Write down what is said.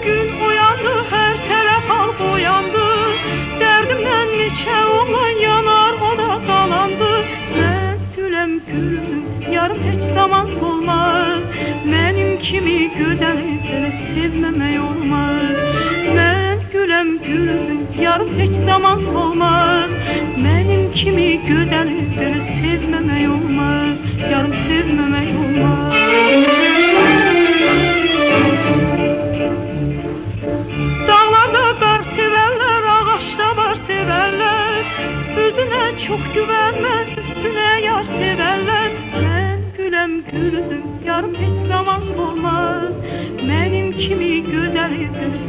gün uyandı, her tərəf al boyandı. Dərdimdən neçə oğlan yanar, o da qalandı. Mən güləm gülsün, yarım heç zaman solmaz. Mənim kimi gözəli belə sevməmək olmaz. Mən güləm gülsün, yarım heç zaman solmaz. Mənim kimi gözəli belə sevməmək olmaz. Yarım sevməmək olmaz. Dağlarda qar sevərlər, ağaçda var sevərlər. Özünə çox güvənmə, üstünə yar sevərlər. Mən güləm gülsün, yarım heç zaman solmaz. Mənim kimi gözəli belə